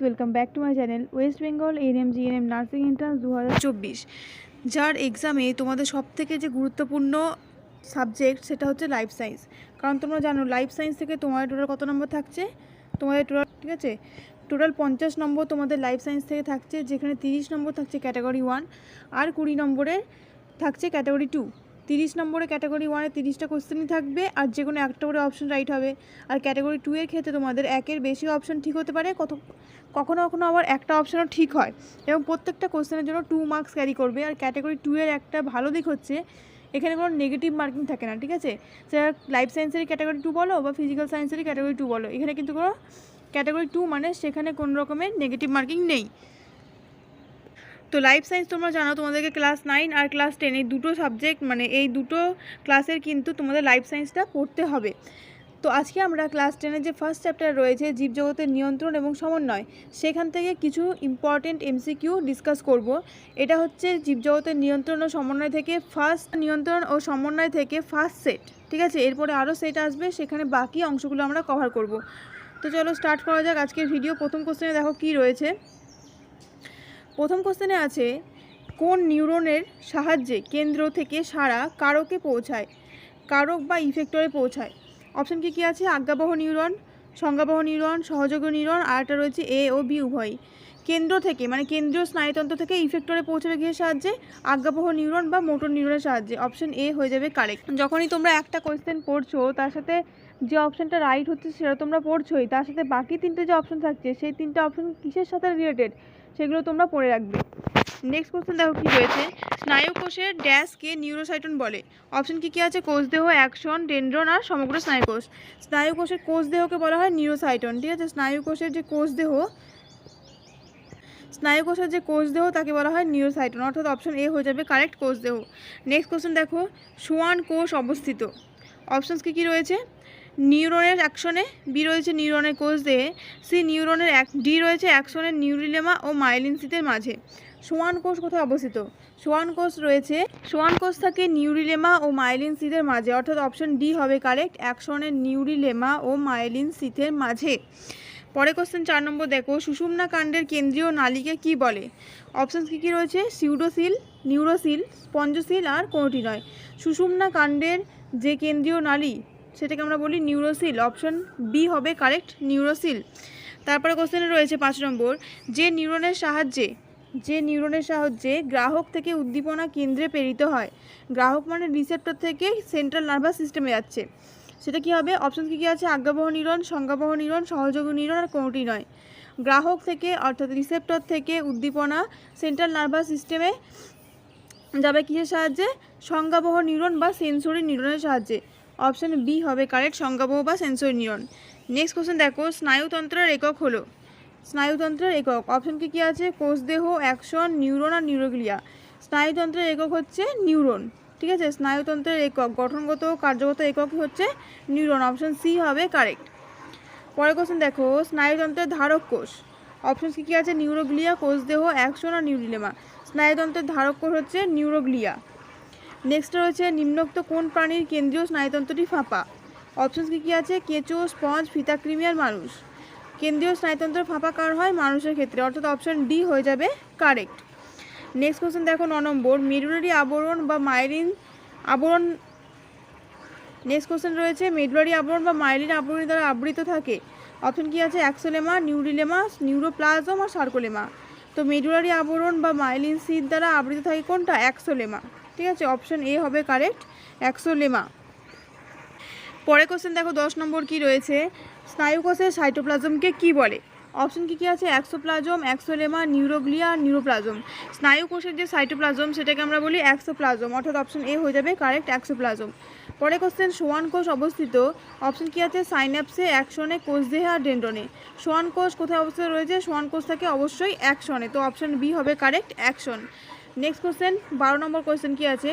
Welcome back to my channel West Bengal ANM GNM nursing entrance 2024, যার এক্সামে তোমাদের সবথেকে যে গুরুত্বপূর্ণ সাবজেক্ট সেটা হচ্ছে লাইফ সায়েন্স। কারণ তোমরা জানো লাইফ সায়েন্স থেকে তোমাদের টোটাল কত নম্বর থাকছে, তোমাদের টোটাল ঠিক আছে টোটাল 50 নম্বর তোমাদের লাইফ সায়েন্স থেকে থাকছে, যেখানে 30 নম্বর থাকছে ক্যাটাগরি 1 আর 20 নম্বরের থাকছে ক্যাটাগরি 2। 30 নম্বরে ক্যাটাগরি 1-এ 30টা কোশ্চেনই থাকবে আর যে কোনো একটা করে অপশন রাইট হবে। আর ক্যাটাগরি 2-এর ক্ষেত্রে তোমাদের একের বেশি অপশন ঠিক হতে পারে, কখনো কখনো আবার একটা অপশনও ঠিক হয় এবং প্রত্যেকটা কোশ্চেনের জন্য 2 মার্কস ক্যারি করবে। আর ক্যাটাগরি 2-এর একটা ভালো দিক হচ্ছে এখানে কোনো নেগেটিভ মার্কিং থাকে না, ঠিক আছে। সেটা লাইফ সায়েন্সেরই ক্যাটাগরি 2 বলো বা ফিজিক্যাল সায়েন্সেরই ক্যাটাগরি 2 বলো, এখানে কিন্তু কোনো ক্যাটাগরি 2 মানে সেখানে কোনো রকমের নেগেটিভ মার্কিং নেই। তো লাইফ সায়েন্স তোমরা জানো তোমাদেরকে ক্লাস 9 আর ক্লাস 10 এই দুটো সাবজেক্ট মানে এই দুটো ক্লাসের কিন্তু তোমাদের লাইফ সায়েন্সটা পড়তে হবে। তো আজকে আমরা ক্লাস 10-এর যে ফার্স্ট চ্যাপ্টার রয়েছে জীবজগতের নিয়ন্ত্রণ এবং সমন্বয়, সেখান থেকে কিছু ইম্পর্টেন্ট এমসিকিউ ডিসকাস করব। এটা হচ্ছে জীবজগতের নিয়ন্ত্রণ ও সমন্বয় থেকে ফার্স্ট সেট, ঠিক আছে। এরপরে আরও সেট আসবে, সেখানে বাকি অংশগুলো আমরা কভার করব। তো চলো স্টার্ট করা যাক আজকের ভিডিও। প্রথম কোশ্চেনে দেখো কি রয়েছে। প্রথম কোশ্চেনে আছে কোন নিউরনের সাহায্যে কেন্দ্র থেকে সারা কারকে পৌঁছায়, কারক বা ইফেক্টরে পৌঁছায়। অপশন কি আছে? আজ্ঞাবহ নিউরন, সংজ্ঞাবহ নিউরন, সহযোগী নিউরন, আর একটা রয়েছে এ ও বি উভয়ই। কেন্দ্র থেকে মানে কেন্দ্রীয় স্নায়ুতন্ত্র থেকে ইফেক্টরে পৌঁছাবে কিসের সাহায্যে? আজ্ঞাবহ নিউরন বা মোটর নিউরনের সাহায্যে। অপশন এ হয়ে যাবে কারেক্ট। যখনই তোমরা একটা কোয়েশ্চেন পড়ছো তার সাথে যে অপশনটা রাইট হচ্ছে সেটা তোমরা পড়ছোই, তার সাথে বাকি তিনটে যে অপশন থাকছে সেই তিনটে অপশন কিসের সাথে রিলেটেড সেগুলো তোমরা পড়ে রাখবে। নেক্সট কোশ্চেন দেখো কি রয়েছে। স্নায়ুকোষের ড্যাশকে নিউরোসাইটন বলে। অপশন কি আছে? কোষদেহ, অ্যাকশন, ডেনড্রন আর সমগ্র স্নায়ুকোষ। স্নায়ুকোষের কোষদেহকে বলা হয় নিউরোসাইটন, ঠিক আছে। স্নায়ুকোষের যে কোষদেহ তাকে বলা হয় নিউরোসাইটন, অর্থাৎ অপশন এ হয়ে যাবে কারেক্ট, কোষদেহ। নেক্সট কোশ্চেন দেখো, সোয়ান কোষ অবস্থিত। অপশনস কি রয়েছে? নিউরনের অ্যাকশনে, বি রয়েছে নিউরনের কোষদেহে, সি নিউরনের ডি রয়েছে অ্যাকশনের নিউরিলেমা ও মাইলিন শীথের মাঝে। সোয়ান কোষ কোথায় অবস্থিত? সোয়ান কোষ থাকে নিউরিলেমা ও মাইলিন শীথের মাঝে, অর্থাৎ অপশন ডি হবে কারেক্ট, অ্যাকশনের নিউরিলেমা ও মাইলিন শীথের মাঝে। পরে কোশ্চেন 4 নম্বর দেখো, সুষুম্না কাণ্ডের কেন্দ্রীয় নালীকে কি বলে। অপশনস কি রয়েছে? সিউডোসিল, নিউরোসিল, স্পঞ্জোসিল আর কোনোটি নয়। সুষুম্না কাণ্ডের যে কেন্দ্রীয় নালী সেটাকে আমরা বলি নিউরোসিল, অপশন বি হবে কারেক্ট, নিউরোসিল। তারপরে কোশ্চেনে রয়েছে 5 নম্বর, যে নিউরনের সাহায্যে গ্রাহক থেকে উদ্দীপনা কেন্দ্রে প্রেরিত হয়। গ্রাহক মানে রিসেপ্টর থেকে সেন্ট্রাল নার্ভাস সিস্টেমে যাচ্ছে, সেটা কি হবে? অপশন কি আছে? আজ্ঞাবহ নিউরন, সংজ্ঞাবহ নিউরন, সহযোগী নিউরন আর কোনোটি নয়। গ্রাহক থেকে অর্থাৎ রিসেপ্টর থেকে উদ্দীপনা সেন্ট্রাল নার্ভাস সিস্টেমে যাবে কিসের সাহায্যে? সংজ্ঞাবহ নিউরন বা সেন্সরি নিউরনের সাহায্যে। অপশন বি হবে কারেক্ট, সংজ্ঞাবহ বা সেন্সরি নিউরন। নেক্সট কোশ্চেন দেখো, স্নায়ুতন্ত্রের একক হলো। স্নায়ুতন্ত্রের একক অপশন কি আছে? কোষদেহ, অ্যাকশন, নিউরন আর নিউরোগ্লিয়া। স্নায়ুতন্ত্রের একক হচ্ছে নিউরন, ঠিক আছে। স্নায়ুতন্ত্রের একক গঠনগত ও কার্যগত একক হচ্ছে নিউরন, অপশন সি হবে কারেক্ট। পরের কোশ্চেন দেখো, স্নায়ুতন্ত্রের ধারক কোষ। অপশন কি আছে? নিউরোগ্লিয়া, কোষদেহ, অ্যাকশন আর নিউরিলেমা। স্নায়ুতন্ত্রের ধারক কোষ হচ্ছে নিউরোগ্লিয়া। নেক্সট রয়েছে, নিম্নোক্ত কোন প্রাণীর কেন্দ্রীয় স্নায়ুতন্ত্রটি ফাঁপা। অপশন কি আছে? কেঁচো, স্পঞ্জ, ফিতাকৃমি আর মানুষ। কেন্দ্রীয় স্নায়ুতন্ত্র ফাঁপা কার হয়? মানুষের ক্ষেত্রে, অর্থাৎ অপশন ডি হয়ে যাবে কারেক্ট। নেক্সট কোশ্চেন দেখো 9 নম্বর, মেডুলারি আবরণ বা মাইলিন আবরণ। নেক্সট কোশ্চেন রয়েছে, মেডুলারি আবরণ বা মাইলিন আবরণী দ্বারা আবৃত থাকে। অপশন কি আছে? অ্যাক্সোলেমা, নিউরিলেমা, নিউরোপ্লাজম আর সার্কোলেমা। তো মেডুলারি আবরণ বা মাইলিন শীথ দ্বারা আবৃত থাকে কোনটা? অ্যাক্সোলেমা, ঠিক আছে। অপশন এ হবে কারেক্ট, অ্যাক্সোলেমা। পরে কোশ্চেন দেখো 10 নম্বর কি রয়েছে, স্নায়ুকোষের সাইটোপ্লাজমকে কি বলে। অপশন কি আছে? অ্যাক্সোপ্লাজম, অ্যাক্সোলেমা, নিউরোগ্লিয়া, নিউরোপ্লাজম। স্নায়ুকোষের যে সাইটোপ্লাজম সেটাকে আমরা বলি অ্যাক্সোপ্লাজম, অর্থাৎ অপশন এ হয়ে যাবে কারেক্ট, অ্যাক্সোপ্লাজম। পরে কোশ্চেন, সোয়ান কোষ অবস্থিত। অপশন কি আছে? সাইন্যাপসে, অ্যাকশনে, কোষদেহে আর ডেন্ড্রনে। সোয়ান কোষ কোথায় অবস্থিত রয়েছে? সোয়ান কোষ থাকে অবশ্যই অ্যাকশনে, তো অপশন বি হবে কারেক্ট, অ্যাকশন। নেক্সট কোশ্চেন 12 নম্বর কোশ্চেন কি আছে,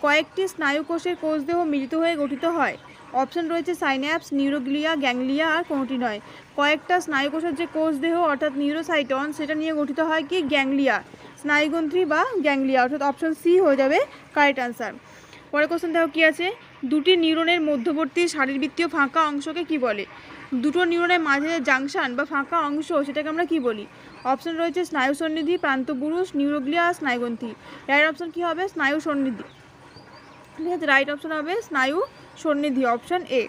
কয়েকটি স্নায়ুকোষের কোষদেহ মিলিত হয়ে গঠিত হয়। অপশন রয়েছে সাইন্যাপস, নিউরোগ্লিয়া, গ্যাংলিয়া আর কোনোটি নয়। কয়েকটা স্নায়ুকোষের যে কোষদেহ অর্থাৎ নিউরোসাইটন সেটা নিয়ে গঠিত হয় কি? গ্যাংলিয়া, স্নায়ুগ্রন্থি বা গ্যাংলিয়া, অর্থাৎ অপশন সি হয়ে যাবে কারেক্ট আনসার। পরে কোশ্চেন দেখো কি আছে, দুটি নিউরনের মধ্যবর্তী শারীরবৃত্তীয় ফাঁকা অংশকে কি বলে। দুটো নিউরনের মাঝে জাংশন বা ফাঁকা অংশ সেটাকে আমরা কি বলি? অপশন রয়েছে স্নায়ু সন্নিধি, প্রান্তপুরুষ, নিউরোগ্লিয়া, স্নায়ুগ্রন্থি। রাইট অপশন কি হবে? স্নায়ু সন্নিধি। ঠিক আছে, রাইট অপশন হবে স্নায়ু সন্নিধি, অপশন এ,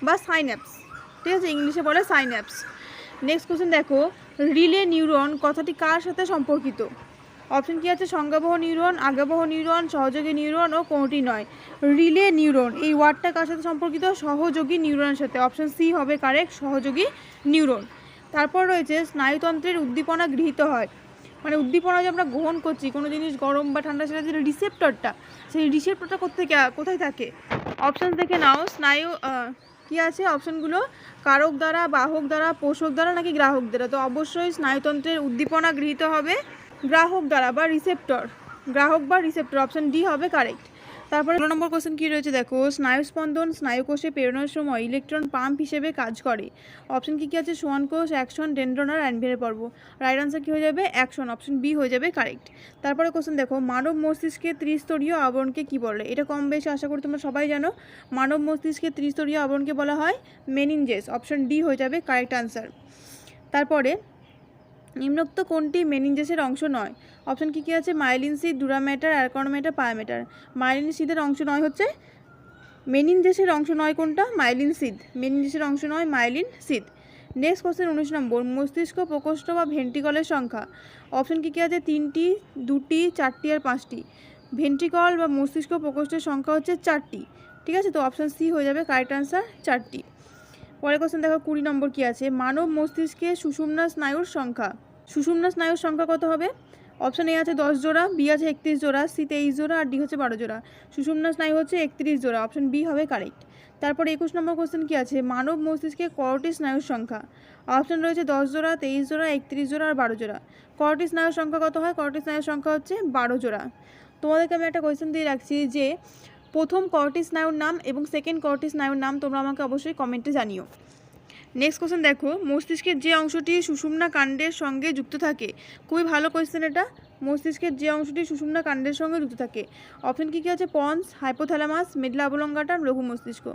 বা সাইন্যাপস। ঠিক আছে, ইংলিশে বলে সাইন্যাপস। নেক্সট কোশ্চেন দেখো, রিলে নিউরন কথাটি কার সাথে সম্পর্কিত? অপশন কি আছে? সংজ্ঞাবহ নিউরন, আজ্ঞাবহ নিউরন, সহযোগী নিউরন ও কোনটি নয়। রিলে নিউরন এই ওয়ার্ডটা কার সাথে সম্পর্কিত? সহযোগী নিউরনের সাথে। অপশন সি হবে কারেক্ট, সহযোগী নিউরন। তারপর রয়েছে স্নায়ুতন্ত্রের উদ্দীপনা গৃহীত হয়, মানে উদ্দীপনা যে আমরা গ্রহণ করছি কোনো জিনিস গরম বা ঠান্ডা, সেটা যে রিসেপ্টরটা, সেই রিসেপ্টরটা কোথায় থাকে? অপশান দেখে নাও। স্নায়ু কি আছে অপশানগুলো? কারক দ্বারা, বাহক দ্বারা, পোষক দ্বারা নাকি গ্রাহক দ্বারা? তো অবশ্যই স্নায়ুতন্ত্রের উদ্দীপনা গৃহীত হবে গ্রাহক দ্বারা বা রিসেপ্টর, গ্রাহক বা রিসেপ্টর, অপশান ডি হবে কারেক্ট। তারপরে 16 নম্বর কোশ্চেন কী রয়েছে দেখো, স্নায়ুস্পন্দন স্নায়ুকোষে প্রেরণের সময় ইলেকট্রন পাম্প হিসেবে কাজ করে। অপশন কী আছে? সোয়ান কোষ, অ্যাকশন, ডেনড্রন আর অ্যানভিয়ার পর্ব। রাইট আনসার কী হয়ে যাবে? অ্যাকশন, অপশন বি হয়ে যাবে কারেক্ট। তারপরে কোশ্চেন দেখো, মানব মস্তিষ্কে ত্রিস্তরীয় আবরণকে কী বলে? এটা কম বেশি আশা করি তোমরা সবাই জানো। মানব মস্তিষ্কে ত্রিস্তরীয় আবরণকে বলা হয় মেনিনজেস, অপশন ডি হয়ে যাবে কারেক্ট আনসার। তারপরে নিম্নোক্ত কোনটি মেনিনজেসের অংশ নয়? অপশন কী আছে? মাইলিন সিদ, ডুরামেটার, অ্যারকনমেটার, পায়ামেটার। মাইলিন সিদের অংশ নয় হচ্ছে মেনিনজেসের অংশ নয় কোনটা? মাইলিন সিদ। মেনিনজেসের অংশ নয় মাইলিন সিদ। নেক্সট কোশ্চেন 19 নম্বর, মস্তিষ্ক প্রকোষ্ঠ বা ভেন্ট্রিকলের সংখ্যা। অপশন কী আছে? 3টি, 2টি, 4টি আর 5টি। ভেন্ট্রিকল বা মস্তিষ্ক প্রকোষ্ঠের সংখ্যা হচ্ছে 4টি। ঠিক আছে, তো অপশন সি হয়ে যাবে কারেক্ট আনসার, 4টি। পরের কোশ্চেন দেখো 20 নম্বর কী আছে? মানব মস্তিষ্কে সুষুম্না স্নায়ুর সংখ্যা। সুষুম্না স্নায়ুর সংখ্যা কত হবে? অপশন এ আছে 10 জোড়া, বি আছে 31 জোড়া, সি 23 জোড়া আর ডি হচ্ছে 12 জোড়া। সুষুম্না স্নায়ু হচ্ছে 31 জোড়া, অপশন বি হবে কারেক্ট। তারপর 21 নম্বর কোশ্চেন কী আছে? মানব মস্তিষ্কে করোটি স্নায়ুর সংখ্যা। অপশন রয়েছে 10 জোড়া, 23 জোড়া, 31 জোড়া আর 12 জোড়া। করোটি স্নায়ুর সংখ্যা কত হয়? করোটি স্নায়ুর সংখ্যা হচ্ছে 12 জোড়া। তোমাদেরকে আমি একটা কোয়েশ্চেন দিয়ে রাখছি যে প্রথম করোটি স্নায়ুর নাম এবং সেকেন্ড করোটি স্নায়ুর নাম তোমরা আমাকে অবশ্যই কমেন্টে জানিও। নেক্সট কোশ্চেন দেখো, মস্তিষ্কের যে অংশটি সুষুম্না কাণ্ডের সঙ্গে যুক্ত থাকে। খুবই ভালো কোয়েশ্চেন এটা। মস্তিষ্কের যে অংশটি সুষুম্না কাণ্ডের সঙ্গে যুক্ত থাকে। অপশন কী আছে? পন্স, হাইপোথ্যালামাস, মেডুলা অবলঙ্গাটা, লঘু মস্তিষ্ক।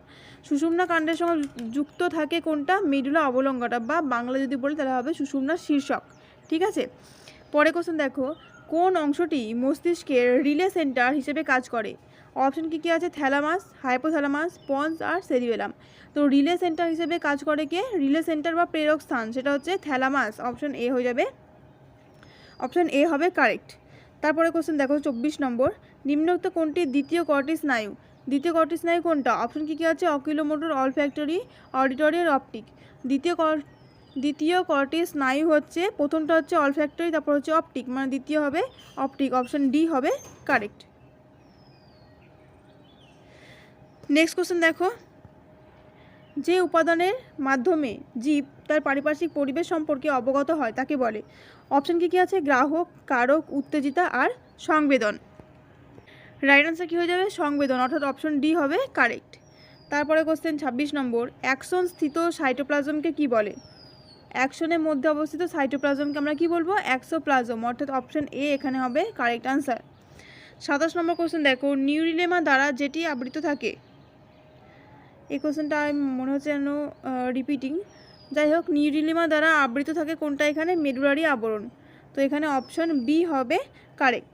সুষুম্না কাণ্ডের সঙ্গে যুক্ত থাকে কোনটা? মেডুলা অবলঙ্গাটা, বা বাংলা যদি বলি তাহলে হবে সুষুম্না শীর্ষক। ঠিক আছে, পরে কোশ্চেন দেখো, কোন অংশটি মস্তিষ্কের রিলে সেন্টার হিসেবে কাজ করে? অপশন কী আছে? থ্যালামাস, হাইপোথ্যালামাস, পন্স আর সেরিবেলাম। তো রিলে সেন্টার হিসেবে কাজ করে কে? রিলে সেন্টার বা প্রেরক স্থান, সেটা হচ্ছে থ্যালামাস, অপশন এ হয়ে যাবে, অপশন এ হবে কারেক্ট। তারপরে কোশ্চেন দেখো 24 নম্বর, নিম্নোক্ত কোনটি দ্বিতীয় কর্টি স্নায়ু? দ্বিতীয় কর্টি স্নায়ু কোনটা? অপশন কী আছে? অকিলোমোটর, অলফ্যাক্টরি, অডিটরি আর অপটিক। দ্বিতীয় কর্টি স্নায়ু হচ্ছে, প্রথমটা হচ্ছে অলফ্যাক্টরি, তারপর হচ্ছে অপটিক, মানে দ্বিতীয় হবে অপটিক, অপশন ডি হবে কারেক্ট। নেক্সট কোশ্চেন দেখো, যে উপাদানের মাধ্যমে জীব তার পারিপার্শ্বিক পরিবেশ সম্পর্কে অবগত হয় তাকে বলে। অপশন কী আছে? গ্রাহক, কারক, উত্তেজিতা আর সংবেদন। রাইট আনসার কী হয়ে যাবে? সংবেদন, অর্থাৎ অপশন ডি হবে কারেক্ট। তারপরে কোশ্চেন 26 নম্বর, অ্যাকশন স্থিত সাইটোপ্লাজমকে কি বলে? অ্যাকশনের মধ্যে অবস্থিত সাইটোপ্লাজমকে আমরা কি বলবো? অ্যাক্সোপ্লাজম, অর্থাৎ অপশন এ এখানে হবে কারেক্ট আনসার। 27 নম্বর কোশ্চেন দেখো, নিউরিলেমা দ্বারা যেটি আবৃত থাকে। এই কোশ্চেনটা মনে হচ্ছে যেন রিপিটিং। যাই হোক, নিউরিলেমা দ্বারা আবৃত থাকে কোনটা? এখানে মেডুলারি আবরণ, তো এখানে অপশন বি হবে কারেক্ট।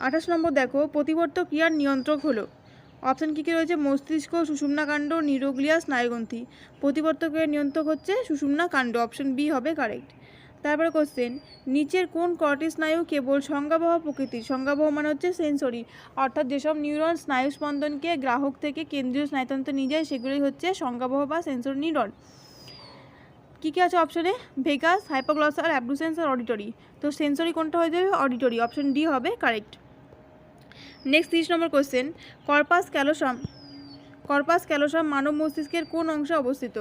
28 নম্বর দেখো, প্রতিবর্ত ক্রিয়ার নিয়ন্ত্রক হলো। অপশন কী রয়েছে? মস্তিষ্ক, সুষুম্নাকাণ্ড, নিউরোগ্লিয়া, স্নায়ুগ্রন্থি। প্রতিবর্ত ক্রিয়ার নিয়ন্ত্রক হচ্ছে সুষুম্নাকাণ্ড, অপশন বি হবে কারেক্ট। তারপরে কোশ্চেন, নিচের কোন কর্টি স্নায়ু কেবল সংজ্ঞাবহ প্রকৃতির? সংজ্ঞাবহ মানে হচ্ছে সেন্সরি, অর্থাৎ যেসব নিউরন স্নায়ু স্পন্দনকে গ্রাহক থেকে কেন্দ্রীয় স্নায়ুতন্ত্রে নিয়ে যায় সেগুলোই হচ্ছে সংজ্ঞাবহ বা সেন্সরি নিউরন। কী কী আছে অপশনে? ভেগাস, হাইপোগ্লসাল, অ্যাবডুসেন্স আর অডিটরি। তো সেন্সরি কোনটা হয়ে যাবে? অডিটরি, অপশন ডি হবে কারেক্ট। নেক্সট 30 নম্বর কোশ্চেন, কর্পাস ক্যালোসাম মানব মস্তিষ্কের কোন অংশে অবস্থিত?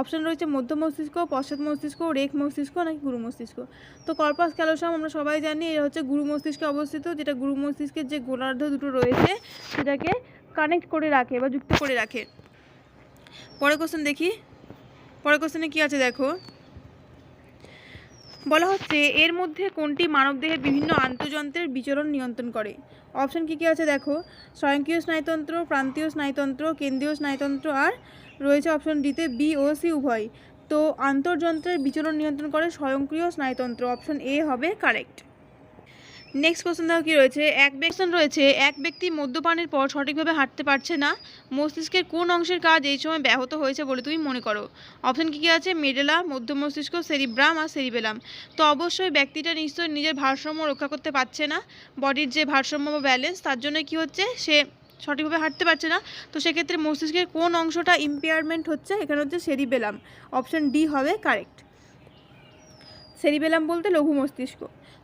অপশন রয়েছে মধ্য মস্তিষ্ক, পশ্চাৎ মস্তিষ্ক, রেক মস্তিষ্ক নাকি গুরু মস্তিষ্ক। তো কর্পাস ক্যালোসাম আমরা সবাই জানি এটা হচ্ছে গুরু মস্তিষ্কে অবস্থিত, যেটা গুরু মস্তিষ্কের যে গোলার্ধ দুটো রয়েছে সেটাকে কানেক্ট করে রাখে বা যুক্ত করে রাখে। পরের কোশ্চেন দেখি, পরের কোশ্চেনে কী আছে দেখো, বলা হচ্ছে এর মধ্যে কোনটি মানবদেহের বিভিন্ন আন্তঃযন্ত্রের বিচরণ নিয়ন্ত্রণ করে? অপশন কী আছে দেখো, স্বয়ংক্রিয় স্নায়ুতন্ত্র, প্রান্তীয় স্নায়ুতন্ত্র, কেন্দ্রীয় স্নায়ুতন্ত্র আর রয়েছে অপশন ডিতে বি ও সি উভয়। তো আন্তর্যন্ত্রের বিচলন নিয়ন্ত্রণ করে স্বয়ংক্রিয় স্নায়ুতন্ত্র, অপশন এ হবে কারেক্ট। নেক্সট কোশ্চেন দেখো কী রয়েছে, এক ব্যক্তি মদ্যপানের পর সঠিকভাবে হাঁটতে পারছে না, মস্তিষ্কের কোন অংশের কাজ এই সময় ব্যাহত হয়েছে বলে তুমি মনে করো? অপশন কী কী আছে? মেডেলা, মধ্য মস্তিষ্ক, সেরিব্রাম আর সেরিবেলাম। তো অবশ্যই ব্যক্তিটা নিশ্চয়ই নিজের ভারসাম্য রক্ষা করতে পারছে না, বডির যে ভারসাম্য বা ব্যালেন্স, তার জন্য কি হচ্ছে, সে সঠিকভাবে হাঁটতে পারছে না। তো সেক্ষেত্রে মস্তিষ্কের কোন অংশটা ইম্পেয়ারমেন্ট হচ্ছে? এখানে হচ্ছে সেরিবেলাম, অপশন ডি হবে কারেক্ট। সেরিবেলাম বলতে লঘু মস্তিষ্ক।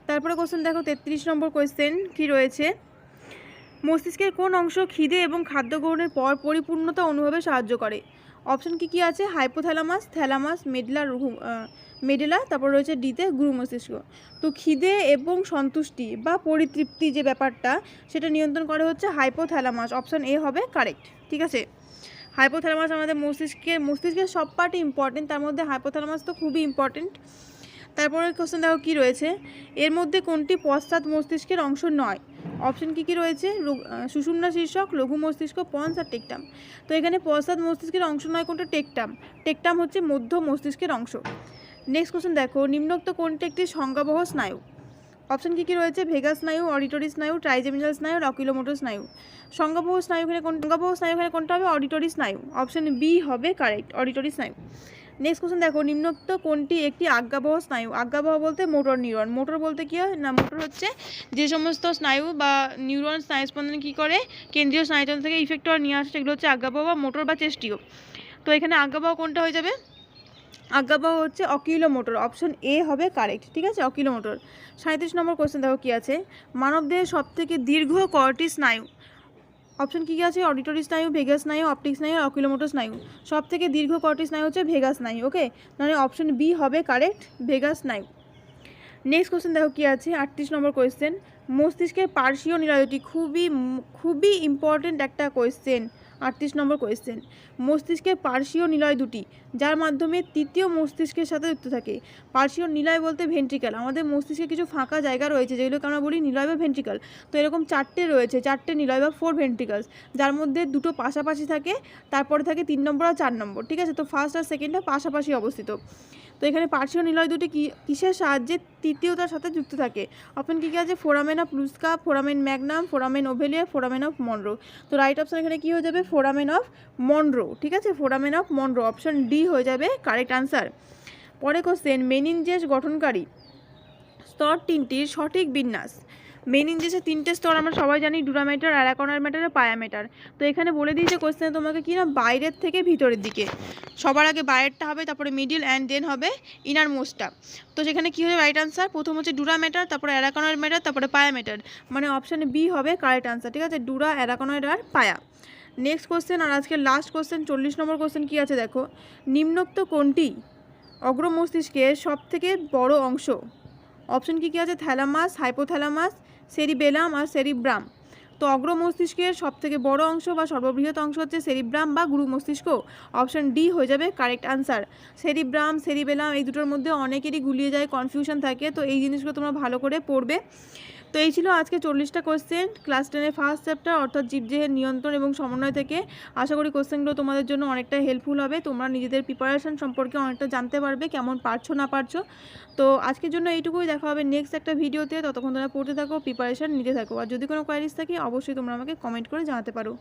তারপরে কোশ্চেন দেখো 33 নম্বর কোশ্চেন কি রয়েছে, মস্তিষ্কের কোন অংশ খিদে এবং খাদ্য গ্রহণের পর পরিপূর্ণতা অনুভবে সাহায্য করে? অপশন কি কি আছে? হাইপোথ্যালামাস, থ্যালামাস, মেডেলা, তারপর রয়েছে ডিতে গুরু মস্তিষ্ক। তো খিদে এবং সন্তুষ্টি বা পরিতৃপ্তি যে ব্যাপারটা, সেটা নিয়ন্ত্রণ করে হচ্ছে হাইপোথ্যালামাস, অপশন এ হবে কারেক্ট। ঠিক আছে, হাইপোথ্যালামাস আমাদের মস্তিষ্কের সব পার্টই ইম্পর্টেন্ট, তার মধ্যে হাইপোথ্যালামাস তো খুবই ইম্পর্টেন্ট। তারপরে কোশ্চেন দেখো কী রয়েছে, এর মধ্যে কোনটি পশ্চাৎ মস্তিষ্কের অংশ নয়? অপশন কি কি রয়েছে? সুষুম্না শীর্ষক, লঘু মস্তিষ্ক, পন্স আর টেকটাম। তো এখানে পশ্চাৎ মস্তিষ্কের অংশ নয় কোনটা? টেকটাম হচ্ছে মধ্য মস্তিষ্কের অংশ। নেক্সট কোশ্চেন দেখো, নিম্নোক্ত কোনটি একটি সংজ্ঞাবহ স্নায়ু? অপশন কি কি রয়েছে? ভেগাস স্নায়ু, অডিটরি স্নায়ু, ট্রাইজেমিনাল স্নায়ু, অকিলোমোটর স্নায়ু। সংজ্ঞাবহ স্নায়ু এখানে কোনটা হবে? অডিটরি স্নায়ু, অপশন বি হবে কারেক্ট, অডিটরি স্নায়ু। নেক্সট কোশ্চেন দেখো, নিম্নোক্ত কোনটি একটি আজ্ঞাবহ স্নায়ু? আজ্ঞাবহ বলতে মোটর নিউরন। মোটর বলতে কী হয় না, মোটর হচ্ছে যে সমস্ত স্নায়ু বা নিউরন স্নায়ুস্পন্দন কী করে কেন্দ্রীয় স্নায়ুতন্ত্র থেকে ইফেক্ট নিয়ে আসে, সেগুলো হচ্ছে আজ্ঞাবহ বা মোটর বা চেষ্টীয়। তো এখানে আজ্ঞাবহ কোনটা হয়ে যাবে? আজ্ঞাবহ হচ্ছে অকিলোমোটর, অপশন এ হবে কারেক্ট। ঠিক আছে, অকিলোমোটর। 37 নম্বর কোশ্চেন দেখো কী আছে, মানবদেহের সবথেকে দীর্ঘ কয়টি স্নায়ু? অপশন কী কী আছে? অডিটরি স্নায়ু, ভেগাস স্নায়ু, অপটিক স্নায়ু, অকিলোমোটর স্নায়ু। সব থেকে দীর্ঘ কয়টি স্নায়ু হচ্ছে? ভেগাস স্নায়ু। ওকে, মানে অপশন বি হবে কারেক্ট, ভেগাস স্নায়ু। নেক্সট কোশ্চেন দেখো কী আছে, 38 নম্বর কোয়েশ্চেন, মস্তিষ্কের পার্শ্বীয় নিলয়টি খুবই ইম্পর্টেন্ট একটা কোয়েশ্চেন। 38 নম্বর কোয়েশ্চেন, মস্তিষ্কের পার্শ্বীয় নিলয় দুটি যার মাধ্যমে তৃতীয় মস্তিষ্কের সাথে যুক্ত থাকে। পার্শ্বীয় নিলয় বলতে ভেন্ট্রিকেল। আমাদের মস্তিষ্কে কিছু ফাঁকা জায়গা রয়েছে যেগুলোকে আমরা বলি নিলয় বা ভেন্ট্রিকেল। তো এরকম চারটে নিলয় বা 4 ভেন্ট্রিকেলস, যার মধ্যে দুটো পাশাপাশি থাকে, তারপরে থাকে 3 নম্বর আর 4 নম্বর। ঠিক আছে, তো ফার্স্ট আর সেকেন্ডটা পাশাপাশি অবস্থিত। তো এখানে পার্শ্বীয় নিলয় দুটি কিসের সাহায্যে তৃতীয়তার সাথে যুক্ত থাকে? অপশন কী কী আছে? Foramen of Luschka, foramen magnum, foramen ovale, foramen of Monro. তো রাইট অপশন এখানে কী হয়ে যাবে? Foramen of Monro. ঠিক আছে, foramen of Monro, option D হয়ে যাবে কারেক্ট আনসার। পরে কোশ্চেন, মেনিনজেস গঠনকারী স্তর তিনটির সঠিক বিন্যাস। মেনিনজেসের 3টে স্তর আমরা সবাই জানি, ডুরামেটার, অ্যারাকনার ম্যাটার আর পায়ামেটার। তো এখানে বলে দিয়েছে কোশ্চেনে তোমাকে কি না, বাইরের থেকে ভিতরের দিকে। সবার আগে বাইরেরটা হবে, তারপরে মিডিল অ্যান্ড দেন হবে ইনার মোস্টটা। তো সেখানে কী হবে রাইট আনসার? প্রথম হচ্ছে ডুরামেটার, তারপরে অ্যারাকনার ম্যাটার, তারপরে পায়ামেটার, মানে অপশান বি হবে কারেক্ট আনসার। ঠিক আছে, ডুরা, অ্যারাকনয়েড আর পায়া। নেক্সট কোশ্চেন আর আজকের লাস্ট কোশ্চেন 40 নম্বর কোশ্চেন কী আছে দেখো, নিম্নোক্ত কোনটি অগ্র মস্তিষ্কের সব থেকে বড় অংশ? অপশন কী কী আছে? থ্যালামাস, হাইপোথ্যালামাস, সেরিবেলাম আর সেরিব্রাম। তো অগ্র মস্তিষ্কের সবথেকে বড় অংশ বা সর্ববৃহৎ অংশ হচ্ছে সেরিব্রাম বা গুরু মস্তিষ্ক, অপশন ডি হয়ে যাবে কারেক্ট আনসার। সেরিব্রাম, সেরিবেলাম এই দুটোর মধ্যে অনেকেরই গুলিয়ে যায়, কনফিউশন থাকে, তো এই জিনিসগুলো তোমরা ভালো করে পড়বে। তো এই ছিল আজকে 40টা কোশ্চেন ক্লাস 10-এর ফার্স্ট চ্যাপ্টার অর্থাৎ জীবদেহের নিয়ন্ত্রণ এবং সমন্বয় থেকে। আশা করি কোশ্চেনগুলো তোমাদের জন্য অনেকটা হেল্পফুল হবে, তোমরা নিজেদের প্রিপারেশন সম্পর্কে অনেকটা জানতে পারবে, কেমন পারছো না পারছো। তো আজকের জন্য এইটুকুই, দেখা হবে নেক্সট একটা ভিডিওতে। ততক্ষণ তোমরা পড়তে থাকো, প্রিপারেশন নিতে থাকো, আর যদি কোনো কোয়ারিজ থাকে অবশ্যই তোমরা আমাকে কমেন্ট করে জানাতে পারো।